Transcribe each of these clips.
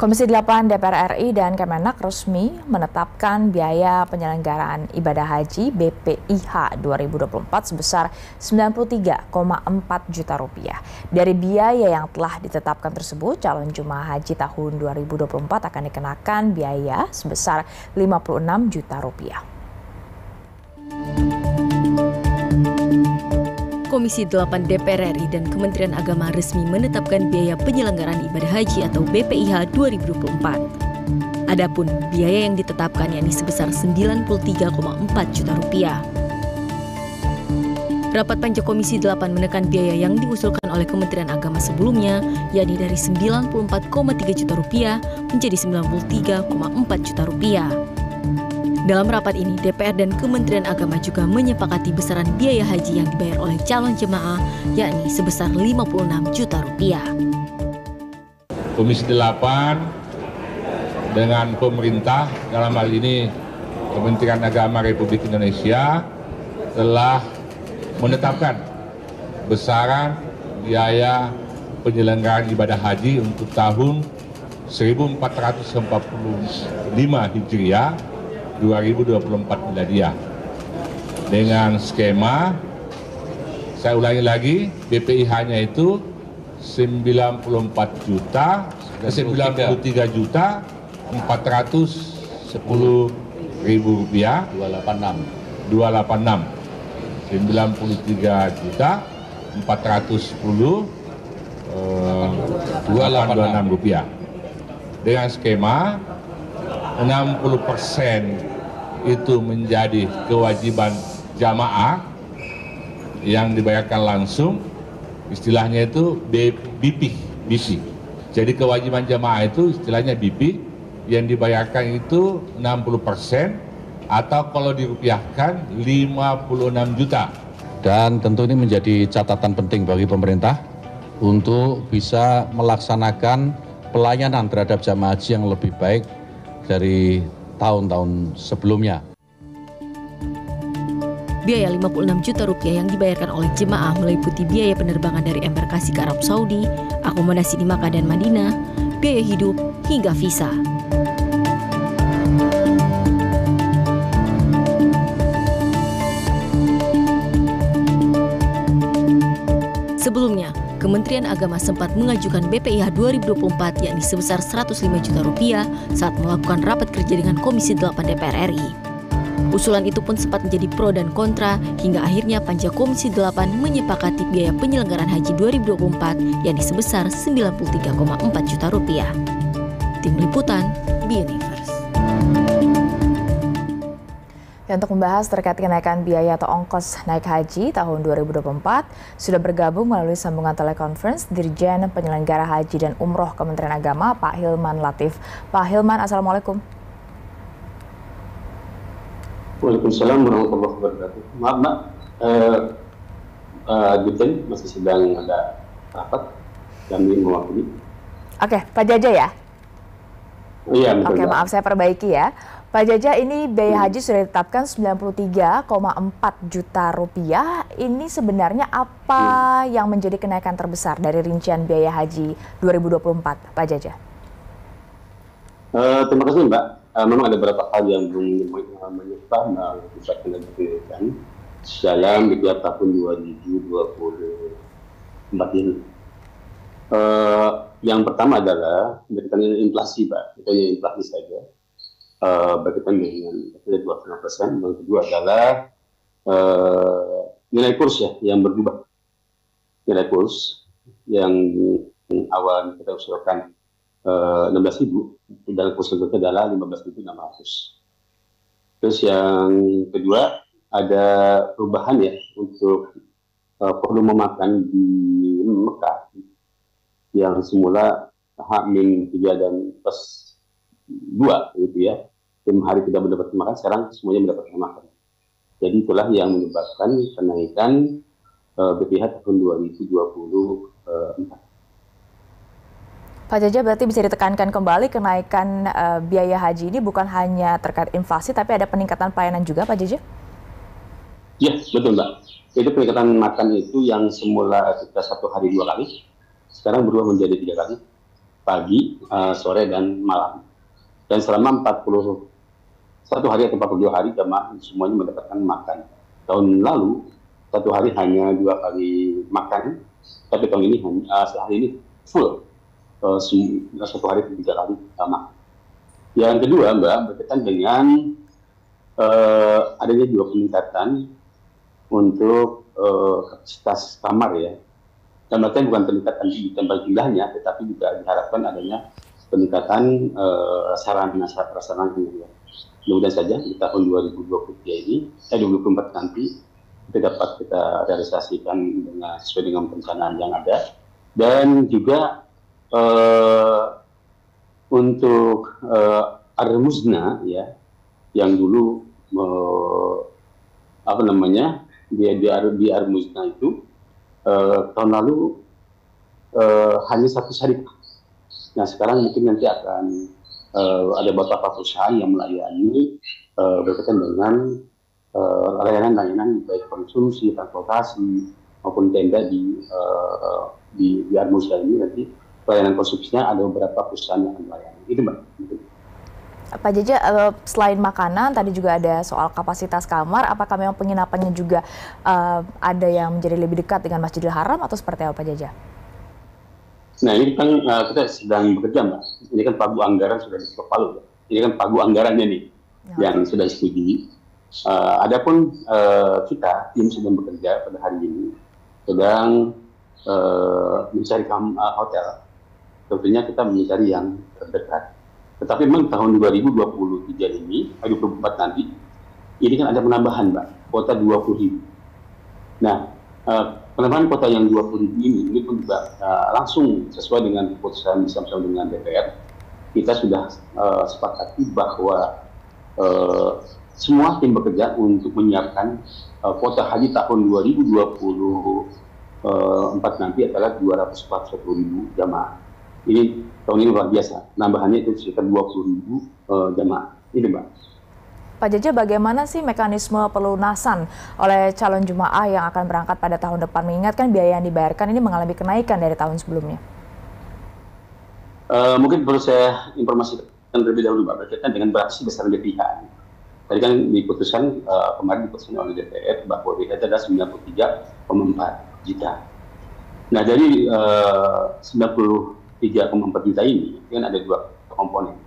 Komisi 8 DPR RI dan Kemenak resmi menetapkan biaya penyelenggaraan ibadah haji BPIH 2024 sebesar Rp93,4 juta. Dari biaya yang telah ditetapkan tersebut, calon jemaah haji tahun 2024 akan dikenakan biaya sebesar Rp56 juta. Komisi 8 DPR RI dan Kementerian Agama resmi menetapkan biaya penyelenggaraan ibadah haji atau BPIH 2024. Adapun biaya yang ditetapkan yakni sebesar Rp93,4 juta. Rapat Panja Komisi 8 menekan biaya yang diusulkan oleh Kementerian Agama sebelumnya, yakni dari Rp94,3 juta menjadi Rp93,4 juta. Dalam rapat ini, DPR dan Kementerian Agama juga menyepakati besaran biaya haji yang dibayar oleh calon jemaah, yakni sebesar Rp56 juta. Komisi 8 dengan pemerintah, dalam hal ini Kementerian Agama Republik Indonesia, telah menetapkan besaran biaya penyelenggaraan ibadah haji untuk tahun 1445 Hijriah 2024 Miladiah dengan skema, saya ulangi lagi, BPIH-nya itu 93 juta 410.000 rupiah 286 93 juta 410 286 rupiah dengan skema 60% itu menjadi kewajiban jamaah yang dibayarkan langsung, istilahnya itu BP. Jadi kewajiban jamaah itu istilahnya BP, yang dibayarkan itu 60% atau kalau dirupiahkan 56 juta. Dan tentu ini menjadi catatan penting bagi pemerintah untuk bisa melaksanakan pelayanan terhadap jamaah haji yang lebih baik dari tahun-tahun sebelumnya. Biaya Rp56 juta yang dibayarkan oleh jemaah meliputi biaya penerbangan dari embarkasi ke Arab Saudi, akomodasi di Makkah dan Madinah, biaya hidup, hingga visa. Sebelumnya, Kementerian Agama sempat mengajukan BPIH 2024 yakni sebesar Rp105 juta saat melakukan rapat kerja dengan Komisi 8 DPR RI. Usulan itu pun sempat menjadi pro dan kontra hingga akhirnya Panja Komisi 8 menyepakati biaya penyelenggaraan haji 2024 yakni sebesar Rp93,4 juta. Tim Liputan, BNews. Untuk membahas terkait kenaikan biaya atau ongkos naik haji tahun 2024, sudah bergabung melalui sambungan telekonferensi Dirjen Penyelenggara Haji dan Umroh Kementerian Agama, Pak Hilman Latif. Pak Hilman, Assalamualaikum. Waalaikumsalam warahmatullahi wabarakatuh. Maaf, Mbak, Dirjen masih sedang ada rapat, kami mewakili. Oke, Pak Jaja ya? Iya, betul. Oke, maaf saya perbaiki ya. Pak Jaja, ini biaya haji sudah ditetapkan Rp93,4 juta. Ini sebenarnya apa yang menjadi kenaikan terbesar dari rincian biaya haji 2024, Pak Jaja? Terima kasih, Mbak. Memang ada beberapa hal yang belum menyebabkan kenaikan dalam BPIH tahun 2024 ini. Yang pertama adalah berkaitan dengan inflasi, Pak. Kita inflasi saja. Berkaitan dengan 2,5%. Yang kedua adalah nilai kurs ya yang berubah. Nilai kurs yang awal kita usulkan 16.000, dan kurs berikutnya adalah 15.600. Terus yang kedua ada perubahan ya untuk volume makan di Mekah yang semula H-3 dan plus 2 gitu ya. 5 hari tidak mendapatkan makan, sekarang semuanya mendapatkan makan. Jadi itulah yang menyebabkan kenaikan BPIH tahun 2024. Pak Jaja, berarti bisa ditekankan kembali kenaikan biaya haji ini bukan hanya terkait inflasi, tapi ada peningkatan pelayanan juga, Pak Jaja? Ya, betul, Mbak. Jadi peningkatan makan itu yang semula kita 1 hari 2 kali, sekarang berubah menjadi 3 kali. pagi, sore, dan malam. Dan selama 41 hari atau 42 hari jamaah semuanya mendapatkan makan. Tahun lalu 1 hari hanya 2 kali makan, tapi tahun ini sehari ini full, 1 hari 3 kali makan. Yang kedua, Mbak, berkaitan dengan adanya juga peningkatan untuk kapasitas kamar ya. Dan artinya bukan peningkatan di tempat jumlahnya, tetapi juga diharapkan adanya peningkatan sarana-prasarana ya. Mudah-mudahan saja di tahun 2023 ini, 2024 nanti itu dapat kita realisasikan sesuai dengan perencanaan yang ada. Dan juga untuk Ar-Muzna ya, yang dulu di Ar-Muzna itu tahun lalu hanya 1 syarikat. Nah sekarang mungkin nanti akan ada beberapa perusahaan yang melayani berkaitan dengan layanan baik konsumsi, transportasi maupun tenda di Ar-Muzna ini. Nanti pelayanan konsumsinya ada beberapa perusahaan yang akan melayani. Itu Mbak. Pak Jaja, selain makanan, tadi juga ada soal kapasitas kamar. Apakah memang penginapannya juga ada yang menjadi lebih dekat dengan Masjidil Haram atau seperti apa Pak Jaja? Nah ini kan kita sedang bekerja Mbak. Ini kan pagu anggaran sudah diketok palu. Ini kan pagu anggarannya nih yang sudah disetujui. Adapun kita tim sedang bekerja pada hari ini sedang mencari hotel. Tentunya kita mencari yang terdekat. Tetapi memang tahun 2023 ini, 2024 nanti, ini kan ada penambahan Mbak, kuota 20.000. Nah, penambahan kuota yang 20.000 ini pun juga langsung sesuai dengan keputusan bersama dengan DPR. Kita sudah sepakati bahwa semua tim bekerja untuk menyiapkan kuota haji tahun 2024 nanti adalah 241.000 jamaah. Ini tahun ini luar biasa, nambahannya itu sekitar 20.000 jamaah. Ini Mbak. Pak Jaja, bagaimana sih mekanisme pelunasan oleh calon jemaah yang akan berangkat pada tahun depan? Mengingatkan biaya yang dibayarkan ini mengalami kenaikan dari tahun sebelumnya. Mungkin perlu saya informasikan terlebih dahulu Mbak, berkaitan dengan berapa sih besaran BPIH. Tadi kan diputuskan, kemarin diputuskan oleh DPR bahwa BPIH adalah 93,4 juta. Nah dari 93,4 juta ini kan ada 2 komponen.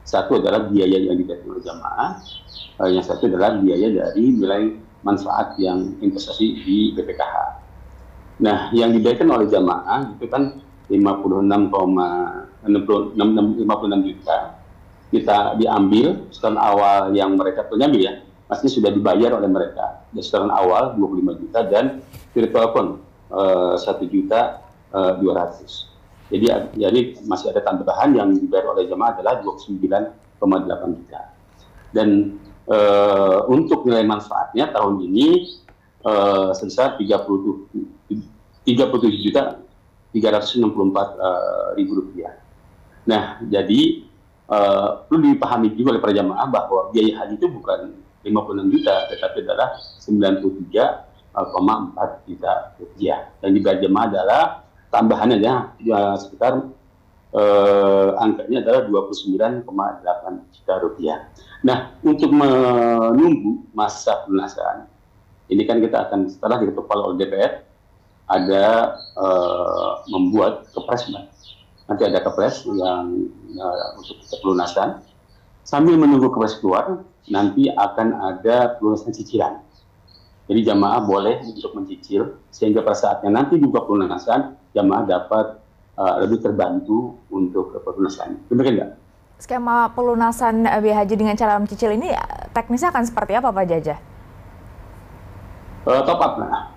Satu adalah biaya yang dibayar oleh jamaah, yang satu adalah biaya dari nilai manfaat yang investasi di BPKH. Nah, yang dibayarkan oleh jamaah itu kan 56,56 juta. Kita diambil setahun awal yang mereka pengambil ya, pasti sudah dibayar oleh mereka. Di setahun awal 25 juta dan virtual pun 1.200.000. Jadi masih ada tambahan yang dibayar oleh jamaah adalah 29,8 juta. Dan untuk nilai manfaatnya tahun ini sebesar 37.364.000 rupiah. Nah, jadi perlu dipahami juga oleh para jamaah bahwa biaya haji itu bukan 56 juta, tetapi adalah 93,4 juta rupiah. Dan dibayar jamaah adalah tambahannya ya sekitar angkanya adalah 29,8 juta rupiah. Nah, untuk menunggu masa pelunasan, ini kan kita akan setelah diketuk palu oleh DPR, ada membuat kepres, nanti ada kepres yang untuk pelunasan. Sambil menunggu kepres keluar, nanti akan ada pelunasan cicilan. Jadi jamaah boleh untuk mencicil sehingga pada saatnya nanti juga pelunasan jamaah dapat lebih terbantu untuk pelunasan. Demikian nggak? Skema pelunasan biaya haji dengan cara mencicil ini teknisnya akan seperti apa Pak Jaja? Top up lah.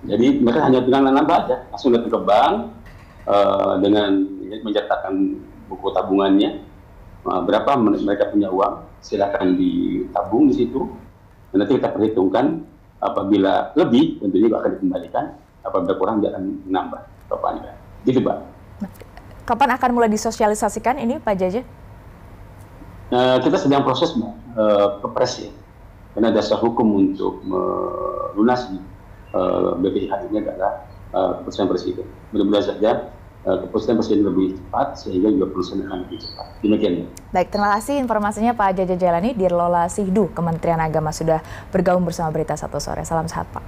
Jadi mereka hanya tinggal nambah aja, langsung datang ke bank dengan mencatatkan buku tabungannya, berapa mereka punya uang, silakan ditabung di situ. Dan nanti kita perhitungkan. Apabila lebih, tentunya akan dikembalikan. Apabila kurang, dia akan menambah topannya. Gitu, Pak. Kapan akan mulai disosialisasikan ini, Pak Jaja? Kita sedang proses, Mbak, kepres ya. Karena dasar hukum untuk melunasi BPIH ini adalah keputusan Presiden. Mudah-mudahan saja keputusan presiden lebih cepat sehingga juga perusahaan akan lebih cepat. Demikian. Baik, terima kasih informasinya Pak Jaja Jalani, Dirlola Sihdu Kementerian Agama sudah bergabung bersama Berita Satu Sore. Salam sehat Pak.